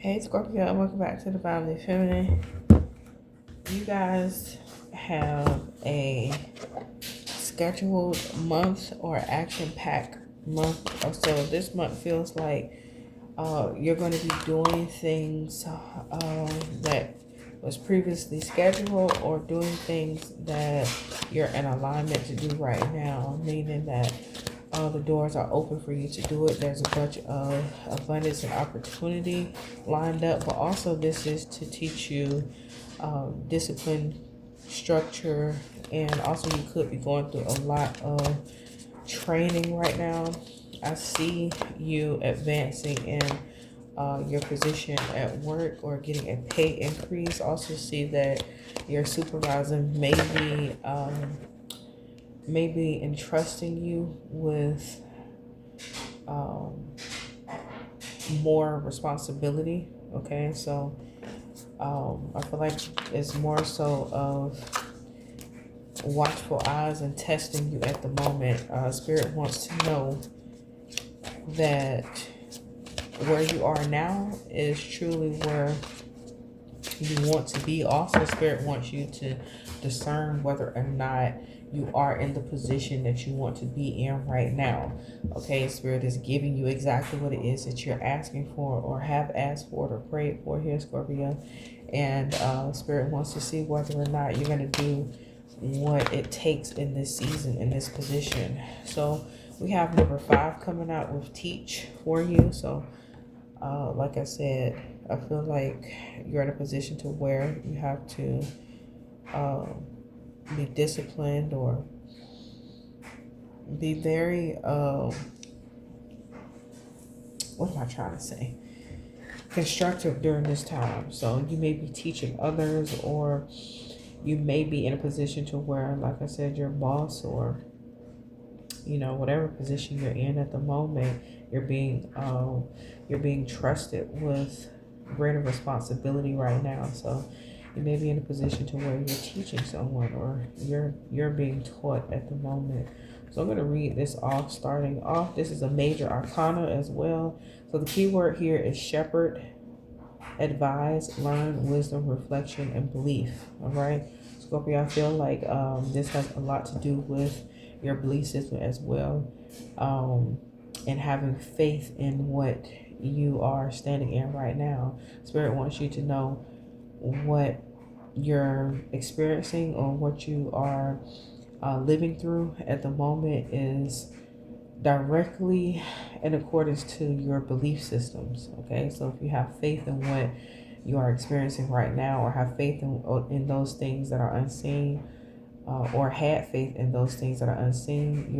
Hey Scorpio, welcome back to the Divinely Feminine. You guys have a scheduled month or action-packed month or so. This month feels like you're going to be doing things that was previously scheduled, or doing things that you're in alignment to do right now, meaning that the doors are open for you to do it. There's a bunch of abundance and opportunity lined up, but also this is to teach you discipline, structure, and also you could be going through a lot of training right now. I see you advancing in your position at work or getting a pay increase. Also see that your supervisor may be entrusting you with more responsibility. Okay, so I feel like it's more so of watchful eyes and testing you at the moment. Spirit wants to know that where you are now is truly where you want to be. Also, Spirit wants you to discern whether or not you are in the position that you want to be in right now. Okay, Spirit is giving you exactly what it is that you're asking for, or have asked for, or prayed for here, Scorpio. And Spirit wants to see whether or not you're going to do what it takes in this season, in this position. So we have number 5 coming out with teach for you. So like I said, I feel like you're in a position to where you have to be disciplined, or be very what am I trying to say? Constructive during this time. So you may be teaching others, or you may be in a position to where, like I said, your boss, or whatever position you're in at the moment, you're being trusted with greater responsibility right now. So you may be in a position to where you're teaching someone, or you're being taught at the moment. So I'm going to read this off. Starting off, this is a major arcana as well. So the key word here is shepherd, advise, learn, wisdom, reflection, and belief. All right, Scorpio, I feel like this has a lot to do with your belief system as well, and having faith in what you are standing in right now. Spirit wants you to know what you're experiencing, or what you are living through at the moment is directly in accordance to your belief systems. Okay, so if you have faith in what you are experiencing right now, or have faith in those things that are unseen, or had faith in those things that are unseen,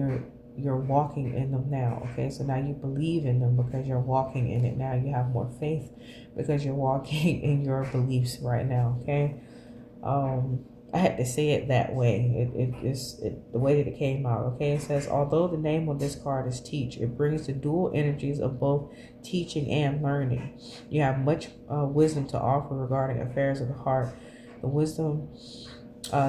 you're walking in them now. Okay, so now you believe in them because you're walking in it now. You have more faith because you're walking in your beliefs right now. Okay, I had to say it that way. It's the way that it came out. Okay, it says, although the name on this card is teach, it brings the dual energies of both teaching and learning. You have much wisdom to offer regarding affairs of the heart. The wisdom,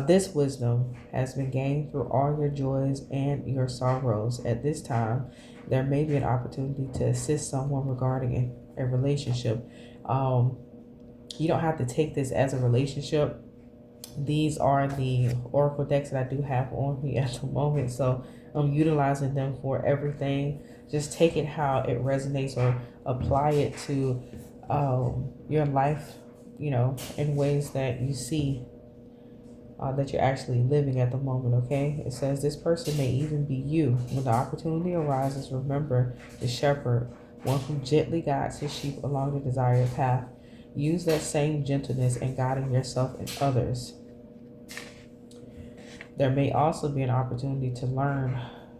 this wisdom has been gained through all your joys and your sorrows. At this time, there may be an opportunity to assist someone regarding a relationship. You don't have to take this as a relationship. These are the oracle decks that I do have on me at the moment, so I'm utilizing them for everything. Just take it how it resonates, or apply it to your life, in ways that you see that you're actually living at the moment. Okay, it says this person may even be you. When the opportunity arises, remember the shepherd, one who gently guides his sheep along the desired path. Use that same gentleness in guiding yourself and others. There may also be an opportunity to learn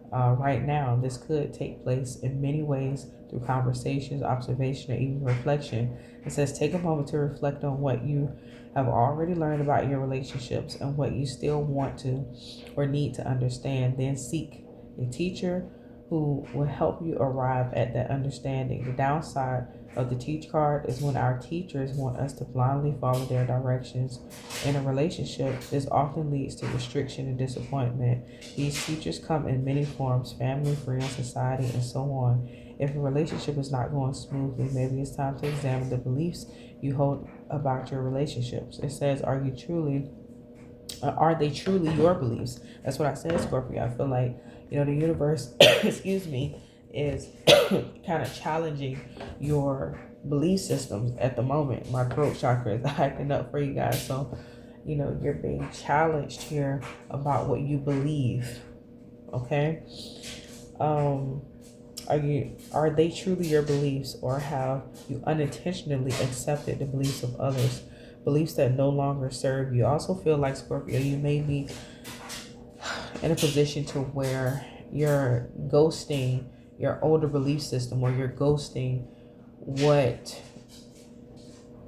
right now. This could take place in many ways, through conversations, observation, or even reflection. It says take a moment to reflect on what you have already learned about your relationships, and what you still want to or need to understand. Then seek a teacher who will help you arrive at that understanding. The downside of the teach card is when our teachers want us to blindly follow their directions. In a relationship, this often leads to restriction and disappointment. These teachers come in many forms: family, friends, society, and so on. If a relationship is not going smoothly, maybe it's time to examine the beliefs you hold about your relationships. It says, are they truly your beliefs? That's what I said, Scorpio. I feel like, the universe, excuse me, is kind of challenging your belief systems at the moment. My throat chakra is acting up for you guys. So, you're being challenged here about what you believe. Okay. Are they truly your beliefs, or have you unintentionally accepted the beliefs of others, beliefs that no longer serve you? I also feel like, Scorpio, you may be in a position to where you're ghosting your older belief system, or you're ghosting what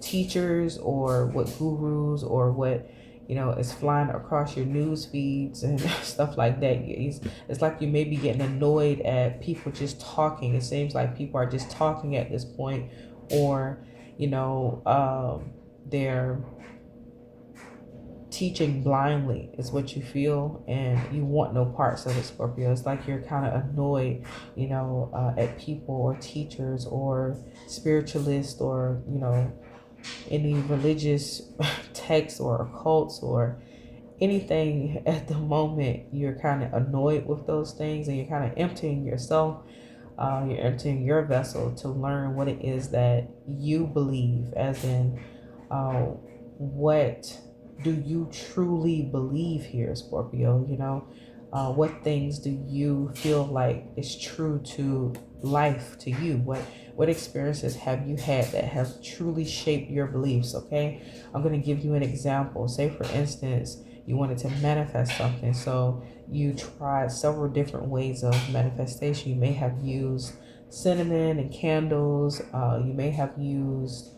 teachers or what gurus or what is flying across your news feeds and stuff like that. It's like you may be getting annoyed at people just talking. It seems like people are just talking at this point, or they're teaching blindly is what you feel, and you want no parts of it, Scorpio. It's like you're kind of annoyed at people or teachers or spiritualists, or any religious texts or occults or anything at the moment. You're kind of annoyed with those things, and you're kind of emptying yourself. You're emptying your vessel to learn what it is that you believe, as in what do you truly believe here, Scorpio? What things do you feel like is true to life, to you? What experiences have you had that have truly shaped your beliefs? Okay, I'm going to give you an example. Say, for instance, you wanted to manifest something, so you tried several different ways of manifestation. You may have used cinnamon and candles. You may have used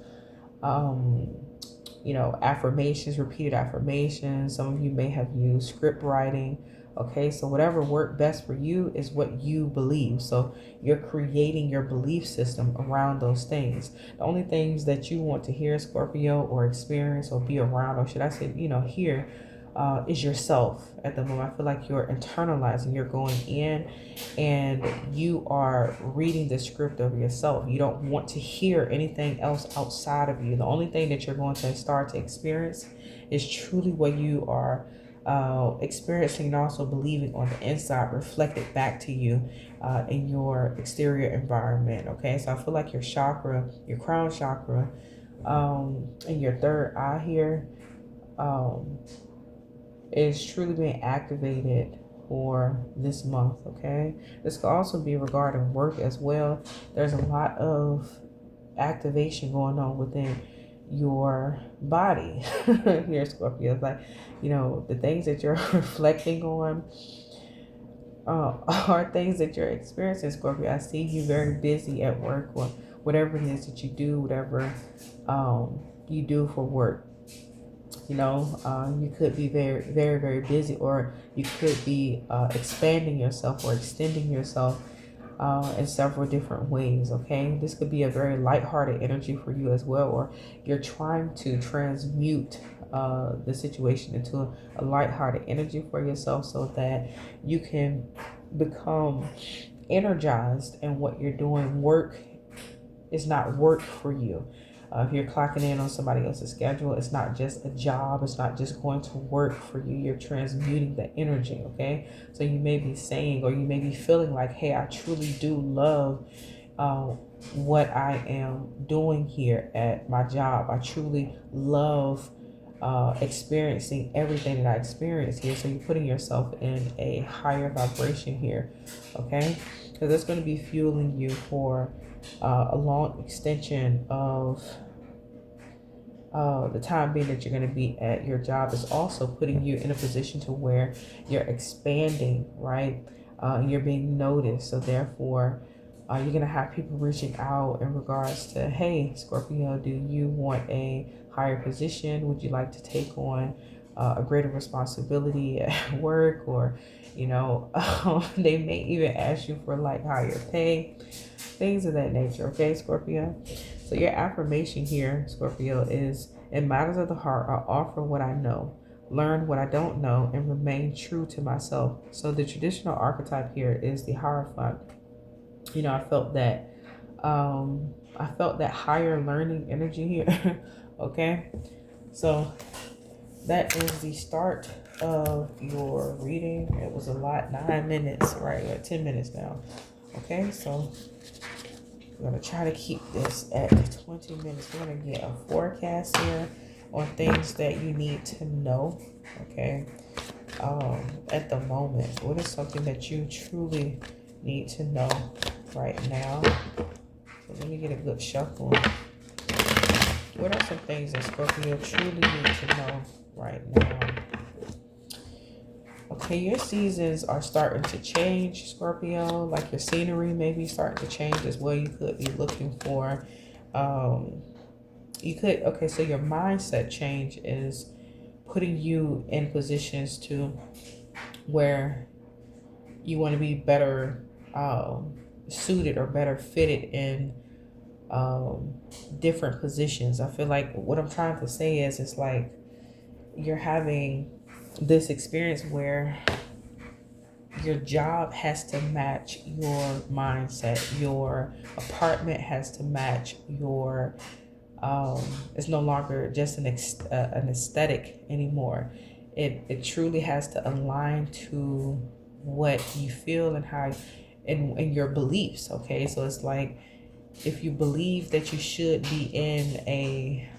affirmations, repeated affirmations. Some of you may have used script writing. Okay, so whatever worked best for you is what you believe. So you're creating your belief system around those things. The only things that you want to hear, Scorpio, or experience or be around, or should I say, hear, is yourself at the moment. I feel like you're internalizing, you're going in and you are reading the script of yourself. You don't want to hear anything else outside of you. The only thing that you're going to start to experience is truly what you are experiencing, and also believing on the inside, reflected back to you in your exterior environment. Okay, so I feel like your chakra, your crown chakra, and your third eye here, is truly being activated for this month. Okay, this could also be regarding work as well. There's a lot of activation going on within your body here, Scorpio. It's like, the things that you're reflecting on are things that you're experiencing, Scorpio. I see you very busy at work, or whatever it is that you do, whatever you do for work. You could be very, very, very busy, or you could be expanding yourself or extending yourself in several different ways. Okay, this could be a very lighthearted energy for you as well, or you're trying to transmute the situation into a lighthearted energy for yourself, so that you can become energized in what you're doing. Work is not work for you. If you're clocking in on somebody else's schedule, it's not just a job. It's not just going to work for you. You're transmuting the energy, okay? So you may be saying, or you may be feeling like, hey, I truly do love what I am doing here at my job. I truly love experiencing everything that I experience here. So you're putting yourself in a higher vibration here, okay? Because that's going to be fueling you for a long extension of the time being that you're going to be at your job. Is also putting you in a position to where you're expanding, right? You're being noticed. So therefore, you're going to have people reaching out in regards to, hey, Scorpio, do you want a higher position? Would you like to take on a greater responsibility at work? Or, they may even ask you for like higher pay, things of that nature. Okay, Scorpio. So your affirmation here, Scorpio, is, in matters of the heart, I offer what I know, learn what I don't know, and remain true to myself. So the traditional archetype here is the Hierophant. You know, I felt that higher learning energy here. Okay, so that is the start of your reading. It was a lot, 9 minutes, right? We're at 10 minutes now. Okay, so we're gonna try to keep this at 20 minutes. We're gonna get a forecast here on things that you need to know. Okay, at the moment, what is something that you truly need to know right now? So let me get a good shuffle. What are some things that Scorpio truly need to know right now? Okay, your seasons are starting to change, Scorpio. Like your scenery may be starting to change as well. You could be looking for, okay, so your mindset change is putting you in positions to where you want to be better suited or better fitted in different positions. I feel like what I'm trying to say is it's like you're having this experience where your job has to match your mindset. Your apartment has to match your it's no longer just an aesthetic anymore. It truly has to align to what you feel and how and your beliefs. Okay, so it's like if you believe that you should be in a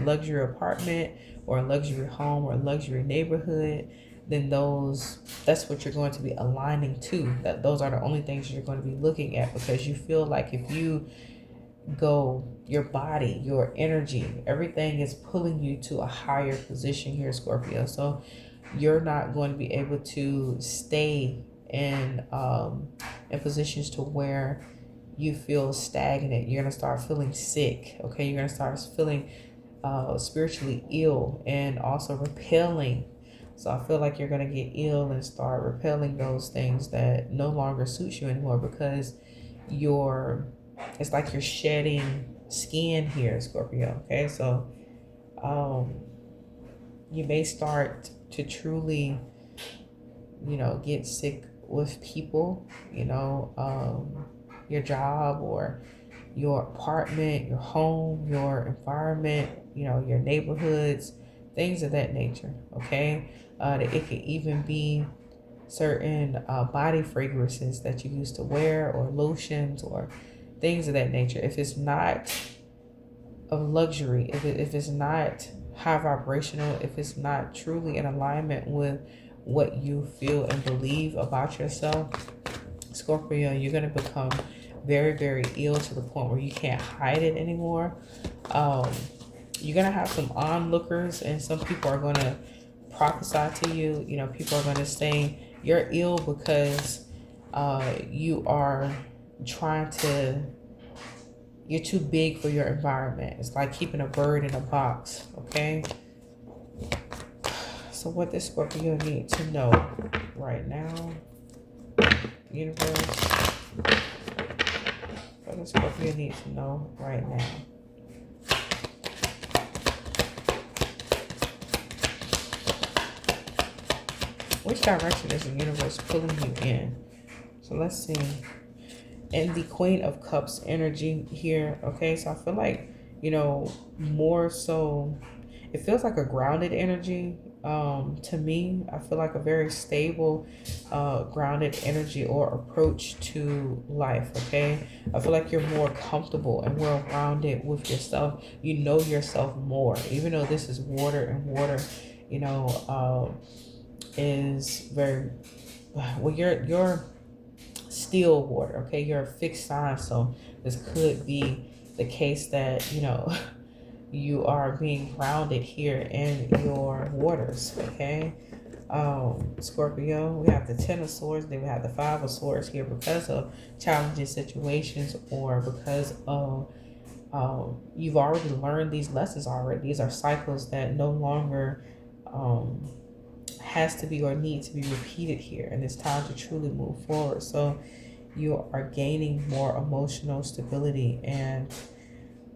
luxury apartment or a luxury home or a luxury neighborhood, then that's what you're going to be aligning to. That those are the only things you're going to be looking at, because you feel like if you go, your body, your energy, everything is pulling you to a higher position here, Scorpio. So you're not going to be able to stay in positions to where you feel stagnant. You're going to start feeling sick. Okay, you're going to start feeling spiritually ill and also repelling. So I feel like you're going to get ill and start repelling those things that no longer suit you anymore, because it's like you're shedding skin here, Scorpio. Okay, so you may start to truly, get sick with people, your job or your apartment, your home, your environment, your neighborhoods, things of that nature. Okay, it could even be certain body fragrances that you used to wear, or lotions, or things of that nature. If it's not of luxury, if it's not high vibrational, if it's not truly in alignment with what you feel and believe about yourself, Scorpio, you're going to become very, very ill to the point where you can't hide it anymore. You're going to have some onlookers, and some people are going to prophesy to you. People are going to say you're ill because you are you're too big for your environment. It's like keeping a bird in a box. Okay, so what does Scorpio need to know right now, universe? What does Scorpio need to know right now? Which direction is the universe pulling you in? So let's see. And the Queen of Cups energy here. Okay, so I feel like, more so, it feels like a grounded energy. To me, I feel like a very stable, grounded energy or approach to life. Okay, I feel like you're more comfortable and well-rounded with yourself. You know yourself more, even though this is water, and water, is very well. You're still water. Okay, you're a fixed sign, so this could be the case that you are being grounded here in your waters. Okay, Scorpio, we have the 10 of Swords, then we have the 5 of Swords here because of challenging situations, or because of you've already learned these lessons already. These are cycles that no longer has to be or need to be repeated here, and it's time to truly move forward. So you are gaining more emotional stability, and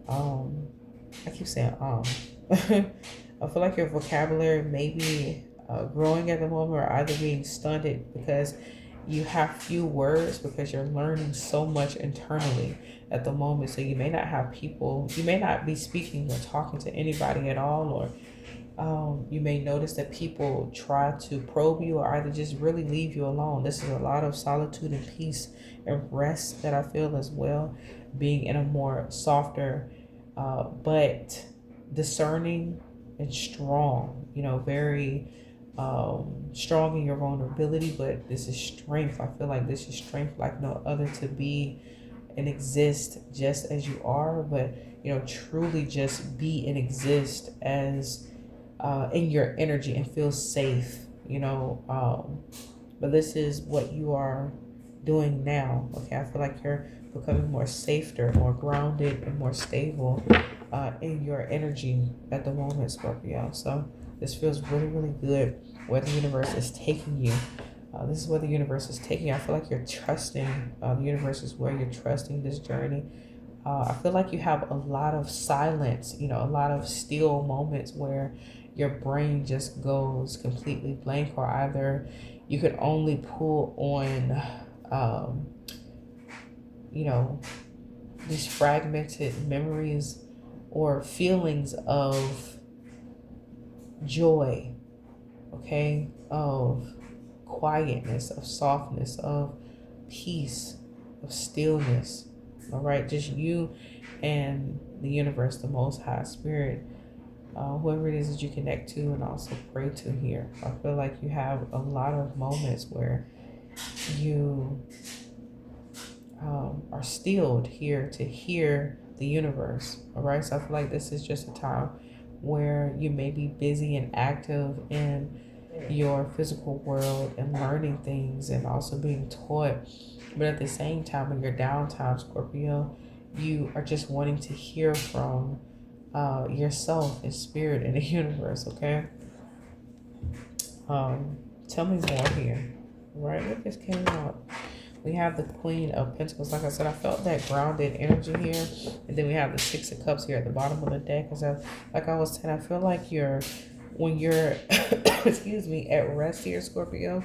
I keep saying I feel like your vocabulary may be growing at the moment, or either being stunted, because you have few words because you're learning so much internally at the moment. So you may not have people, you may not be speaking or talking to anybody at all, or you may notice that people try to probe you or either just really leave you alone. This is a lot of solitude and peace and rest that I feel as well, being in a more softer, but discerning and strong, very strong in your vulnerability. But this is strength. I feel like this is strength like no other, to be and exist just as you are, but truly just be and exist as in your energy and feel safe, but this is what you are doing now. Okay, I feel like you're becoming more safer, more grounded, and more stable in your energy at the moment, Scorpio. So this feels really, really good where the universe is taking you. This is where the universe is taking you. I feel like you're trusting. The universe is where you're trusting this journey. I feel like you have a lot of silence, a lot of still moments where your brain just goes completely blank, or either you could only pull on, these fragmented memories or feelings of joy, okay, of quietness, of softness, of peace, of stillness. All right, just you and the universe, the Most High Spirit, whoever it is that you connect to and also pray to here. I feel like you have a lot of moments where you are stilled here to hear the universe. All right, so I feel like this is just a time where you may be busy and active in your physical world and learning things and also being taught. But at the same time, in your downtime, Scorpio, you are just wanting to hear from yourself and spirit and the universe, okay? Tell me more here. Right, what just came out? We have the Queen of Pentacles. Like I said, I felt that grounded energy here. And then we have the Six of Cups here at the bottom of the deck. Like I was saying, I feel like when you're, excuse me, at rest here, Scorpio,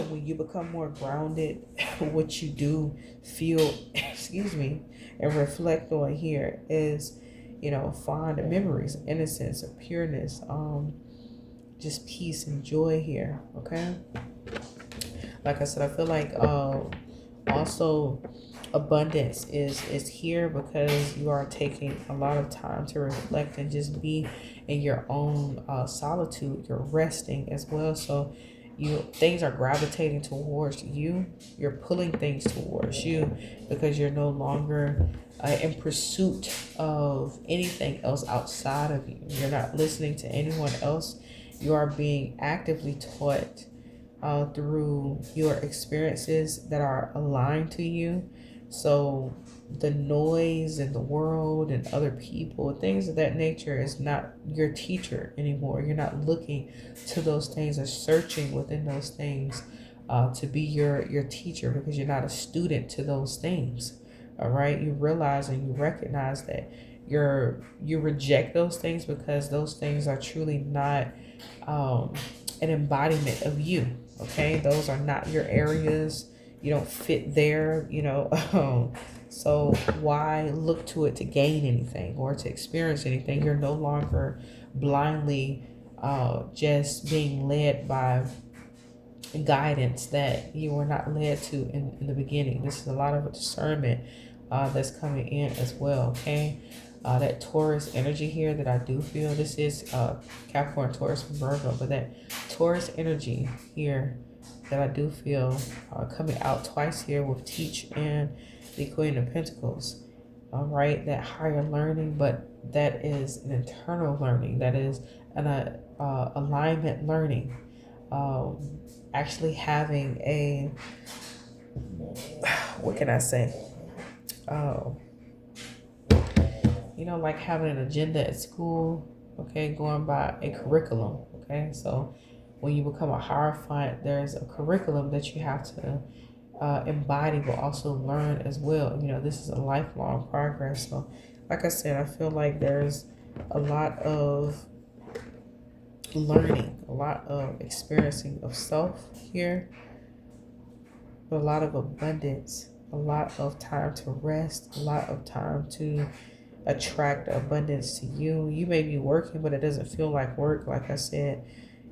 when you become more grounded, what you do feel, excuse me, and reflect on here is, fond memories, innocence, of pureness, just peace and joy here, okay? Like I said, I feel like also abundance is here because you are taking a lot of time to reflect and just be in your own solitude. You're resting as well, so things are gravitating towards you. You're pulling things towards you because you're no longer in pursuit of anything else outside of you. You're not listening to anyone else. You are being actively taught through your experiences that are aligned to you. So the noise in the world and other people, things of that nature, is not your teacher anymore. You're not looking to those things or searching within those things to be your teacher, because you're not a student to those things. All right, you realize and you recognize that you reject those things because those things are truly not an embodiment of you. Okay, those are not your areas. You don't fit there, so why look to it to gain anything or to experience anything? You're no longer blindly just being led by guidance that you were not led to in the beginning. This is a lot of discernment that's coming in as well, okay? That Taurus energy here that I do feel, this is Capricorn, Taurus, Virgo, but that Taurus energy here that I do feel coming out twice here with Teach and the Queen of Pentacles. All right, that higher learning, but that is an internal learning. That is an alignment learning. Actually having a, what can I say? Like having an agenda at school, okay, going by a curriculum, okay? So when you become a Hierophant, there's a curriculum that you have to embody, but also learn as well. This is a lifelong progress. So like I said, I feel like there's a lot of learning, a lot of experiencing of self here, but a lot of abundance, a lot of time to rest, a lot of time to attract abundance to you. You may be working, but it doesn't feel like work. Like I said,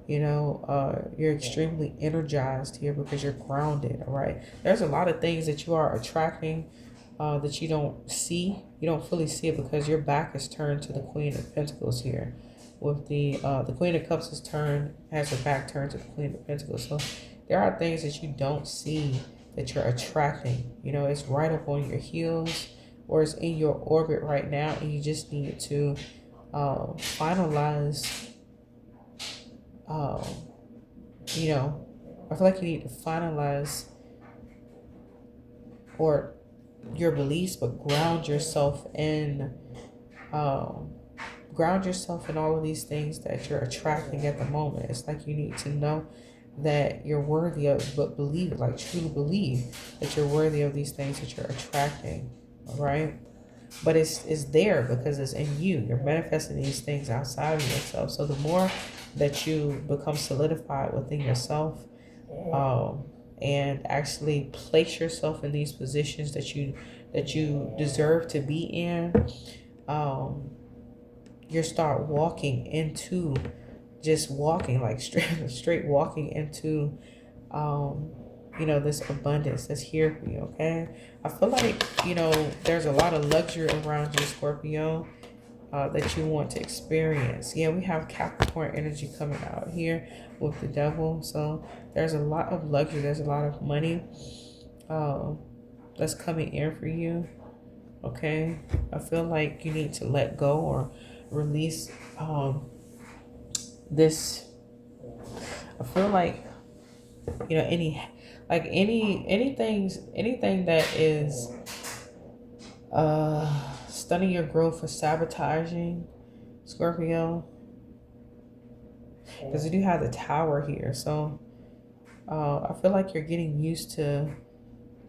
you're extremely energized here because you're grounded. All right. There's a lot of things that you are attracting that you don't see. You don't fully see it because your back is turned to the Queen of Pentacles here. With the Queen of Cups has her back turned to the Queen of Pentacles. So there are things that you don't see that you're attracting. It's right up on your heels, or it's in your orbit right now, and you just need to finalize. I feel like you need to finalize or your beliefs, but ground yourself in all of these things that you're attracting at the moment. It's like you need to know that you're worthy of, but believe it, like truly believe that you're worthy of these things that you're attracting. All right. But it's there because it's in you. You're manifesting these things outside of yourself. So the more that you become solidified within yourself, and actually place yourself in these positions that you deserve to be in, you start walking into just walking like straight walking into this abundance that's here for you. Okay, I feel like there's a lot of luxury around you, Scorpio, that you want to experience. Yeah, we have Capricorn energy coming out here with the devil. So there's a lot of luxury. There's a lot of money that's coming in for you. Okay, I feel like you need to let go or release this. I feel like anything that is stunning your growth or sabotaging, Scorpio, because you do have the Tower here. So I feel like you're getting used to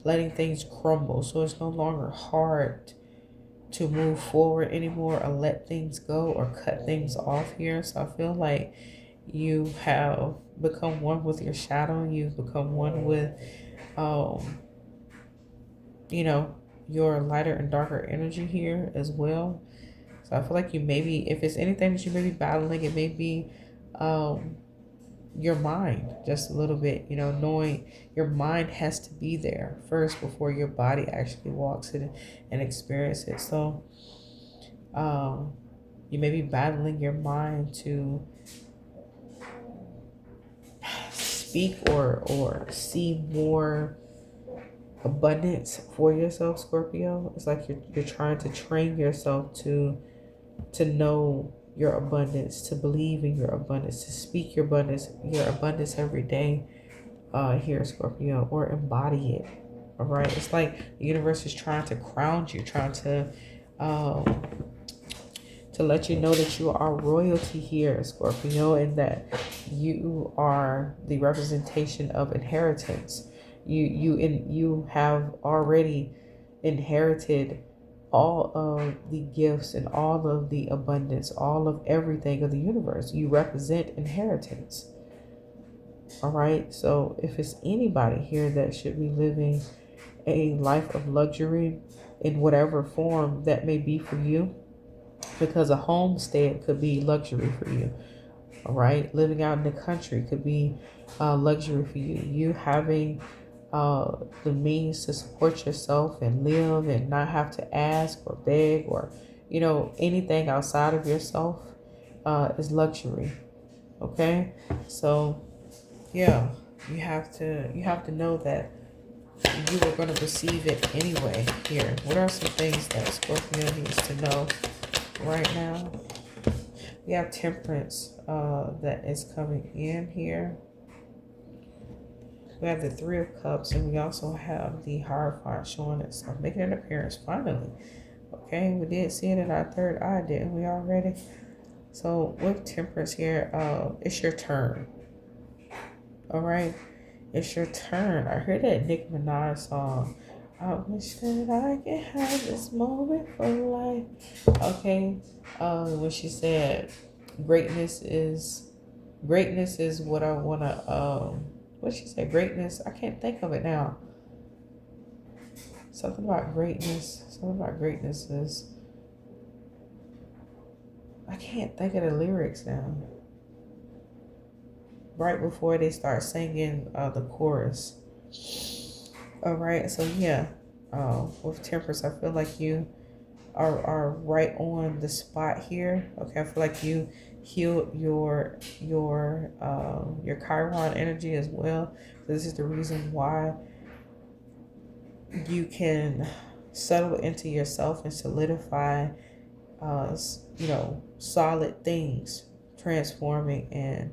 letting things crumble, so it's no longer hard to move forward anymore or let things go or cut things off here. So I feel like you have become one with your shadow. You've become one with your lighter and darker energy here as well. So I feel like you maybe, if it's anything that you may be battling, it may be your mind just a little bit, knowing your mind has to be there first before your body actually walks it and experiences it. So you may be battling your mind to speak or see more abundance for yourself, Scorpio. It's like you're trying to train yourself to know your abundance, to believe in your abundance, to speak your abundance every day here, Scorpio, or embody it. All right. It's like the universe is trying to crown you, trying to let you know that you are royalty here, Scorpio, and that you are the representation of inheritance. You have already inherited all of the gifts and all of the abundance, all of everything of the universe. You represent inheritance. All right. So if it's anybody here that should be living a life of luxury in whatever form that may be for you, because a homestead could be luxury for you. All right. Living out in the country could be luxury for you. You having the means to support yourself and live and not have to ask or beg or anything outside of yourself is luxury. Okay. So yeah, you have to know that you are going to receive it anyway. Here, what are some things that Scorpio needs to know right now? We have Temperance that is coming in here. We have the Three of Cups, and we also have the Hierophant showing itself, making an appearance finally. Okay, we did see it in our third eye, didn't we already? So with Temperance here, it's your turn. All right, it's your turn. I heard that Nicki Minaj song. I wish that I could have this moment for life. Okay, when she said, "Greatness is what I wanna." What she said? Greatness. I can't think of it now. Something about greatness. Something about greatness is, I can't think of the lyrics now. Right before they start singing the chorus. All right, so yeah, with Temperance, I feel like you are right on the spot here. Okay, I feel like you healed your Chiron energy as well. This is the reason why you can settle into yourself and solidify, solid things, transforming and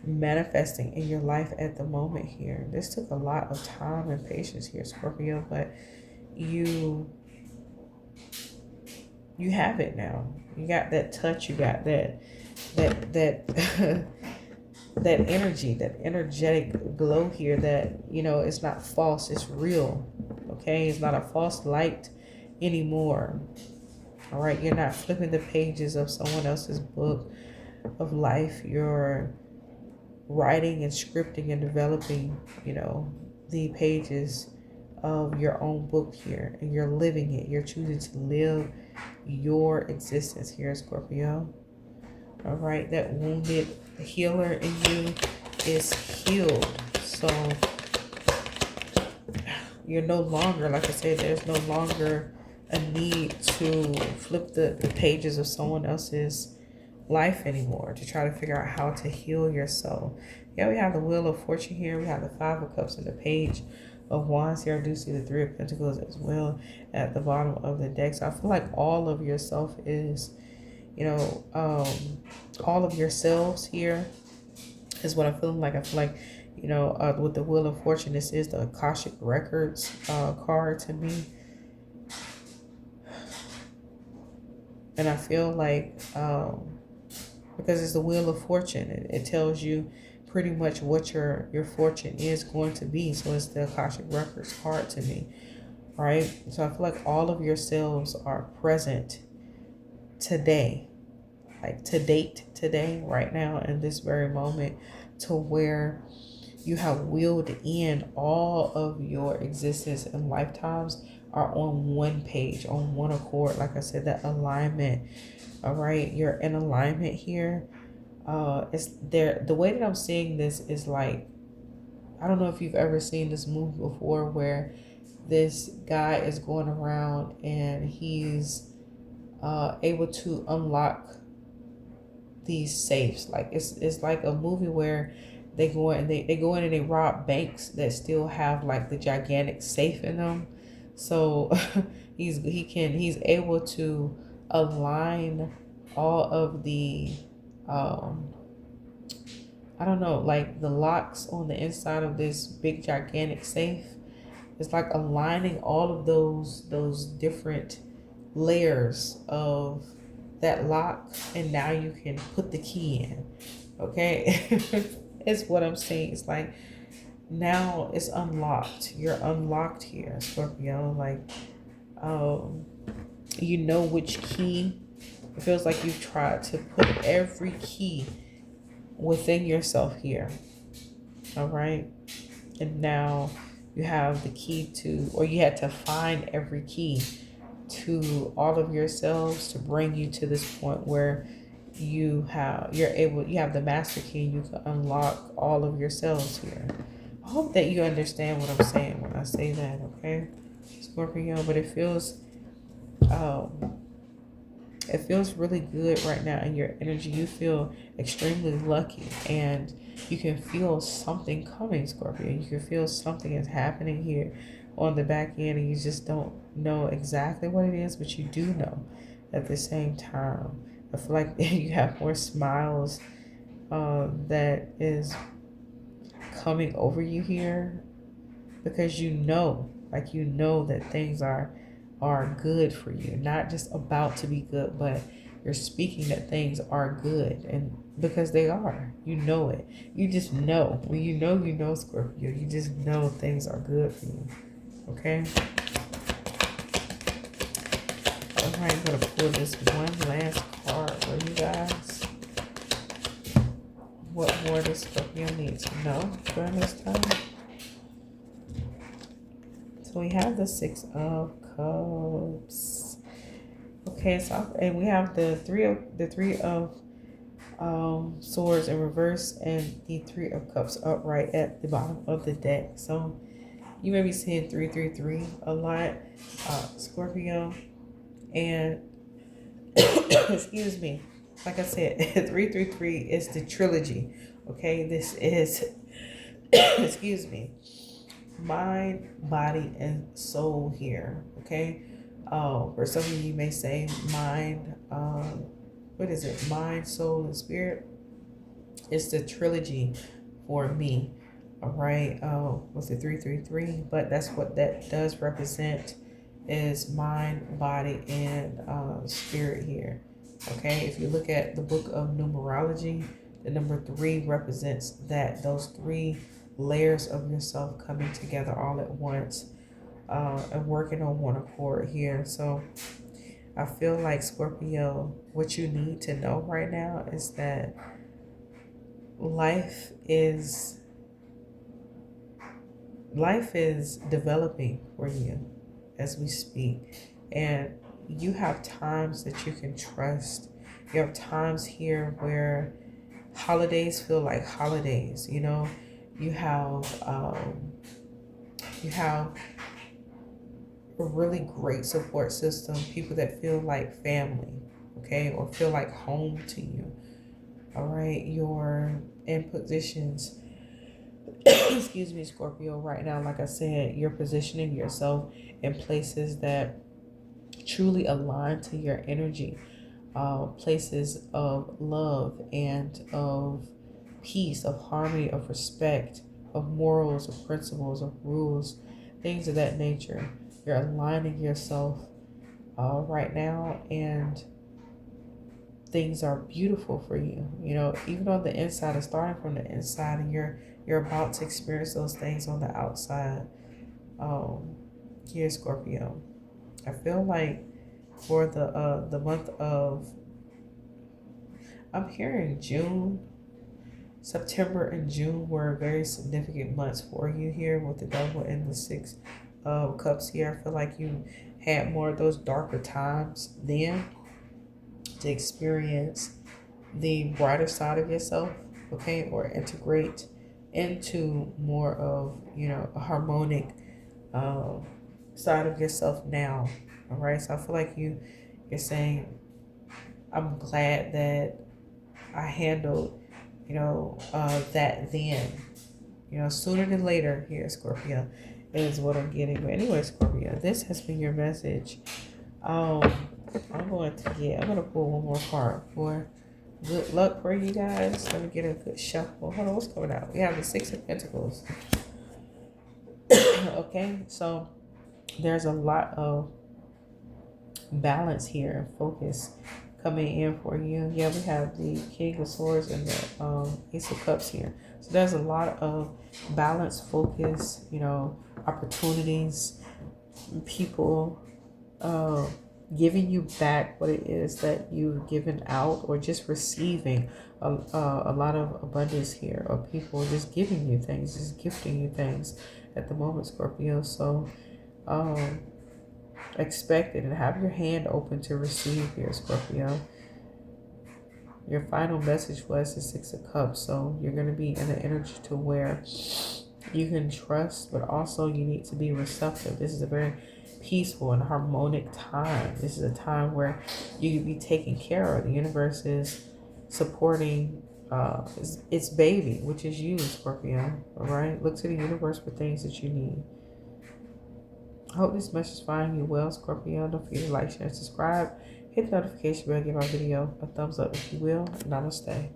manifesting in your life at the moment here. This took a lot of time and patience here, Scorpio, but you have it now. You got that touch, you got that that energy, that energetic glow here that, it's not false, it's real. Okay, it's not a false light anymore. All right, you're not flipping the pages of someone else's book of life. You're writing and scripting and developing, the pages of your own book here, and you're living it. You're choosing to live your existence here, Scorpio. All right, that wounded healer in you is healed. So you're no longer, like I said, there's no longer a need to flip the pages of someone else's life anymore to try to figure out how to heal your soul. Yeah, we have the Wheel of Fortune here. We have the Five of Cups and the Page of Wands here. I do see the Three of Pentacles as well at the bottom of the deck. So I feel like all of yourself is, all of yourselves here is what I'm feeling like. I feel like, with the Wheel of Fortune, this is the Akashic Records card to me. And I feel like, because it's the Wheel of Fortune, it tells you pretty much what your fortune is going to be. So it's the Akashic Records card to me, right? So I feel like all of yourselves are present today, like to date today, right now, in this very moment, to where you have wheeled in all of your existence and lifetimes are on one page, on one accord. Like I said, that alignment. All right, you're in alignment here. It's there. The way that I'm seeing this is like, I don't know if you've ever seen this movie before, where this guy is going around and he's able to unlock these safes. Like it's like a movie where they go in and they go in and they rob banks that still have like the gigantic safe in them. So he's able to align all of the I don't know, like the locks on the inside of this big gigantic safe. It's like aligning all of those different layers of that lock, and now you can put the key in. Okay. It's what I'm saying. It's like now it's unlocked. You're unlocked here, Scorpio. Like you know which key. It feels like you've tried to put every key within yourself here. All right. And now you have the key to, or you had to find every key to all of yourselves to bring you to this point where you have the master key. You can unlock all of yourselves here. I hope that you understand what I'm saying when I say that, okay, Scorpio. But it feels really good right now in your energy. You feel extremely lucky, and you can feel something coming, Scorpio. You can feel something is happening here on the back end, and you just don't know exactly what it is, but you do know at the same time. I feel like you have more smiles that is coming over you here, because you know that things are good for you, not just about to be good, but you're speaking that things are good, and because they are, you know it. You just know. When you know, Scorpio, you just know things are good for you. Okay? All right, I'm going to pull this one last card for you guys. What more does Scorpio need to know during this time? So So we have the Six of Cups. Okay, so and we have the three of swords in reverse and the Three of Cups upright at the bottom of the deck. So you may be seeing 333 a lot, Scorpio, and excuse me, like I said, 333 is the trilogy. Okay, this is excuse me, mind, body, and soul here. Okay, for some of you may say mind. What is it? Mind, soul, and spirit. It's the trilogy for me. All right. With the 333, but that's what that does represent is mind, body, and spirit here. Okay. If you look at the book of numerology, the number 3 represents that those 3 layers of yourself coming together all at once and working on one accord here. So I feel like, Scorpio, what you need to know right now is that life is developing for you as we speak. And you have times that you can trust. You have times here where holidays feel like holidays, you know. You have a really great support system, people that feel like family, okay, or feel like home to you. All right, you're in positions, excuse me, Scorpio, right now, like I said, you're positioning yourself in places that truly align to your energy, places of love and of peace, of harmony, of respect, of morals, of principles, of rules, things of that nature. You're aligning yourself right now, and things are beautiful for you. You know, even on the inside, it's starting from the inside, and you're about to experience those things on the outside. Here, Scorpio, I feel like for the month of, I'm hearing June, September and June were very significant months for you here with the Devil and the Six of Cups here. I feel like you had more of those darker times then to experience the brighter side of yourself, okay, or integrate into more of, you know, a harmonic side of yourself now. All right, so I feel like you're saying, I'm glad that I handled, you know, that then, you know, sooner than later here, Scorpio, is what I'm getting. But anyway, Scorpio, this has been your message. I'm going to pull one more card for good luck for you guys. Let me get a good shuffle. Hold on, what's coming out? We have the Six of Pentacles. Okay, so there's a lot of balance here and focus coming in for you. Yeah, we have the King of Swords and the Ace of Cups here. So there's a lot of balance, focus, you know, opportunities, people giving you back what it is that you've given out, or just receiving a lot of abundance here, or people just giving you things, just gifting you things at the moment, Scorpio. So expect it and have your hand open to receive here, Scorpio. Your final message was the Six of Cups. So you're going to be in the energy to where you can trust, but also you need to be receptive. This is a very peaceful and harmonic time. This is a time where you can be taken care of. The universe is supporting its baby, which is you, Scorpio. All right, look to the universe for things that you need. I hope this message finds you well, Scorpio. Don't forget to like, share, and subscribe. Hit the notification bell. Give my video a thumbs up if you will. Namaste.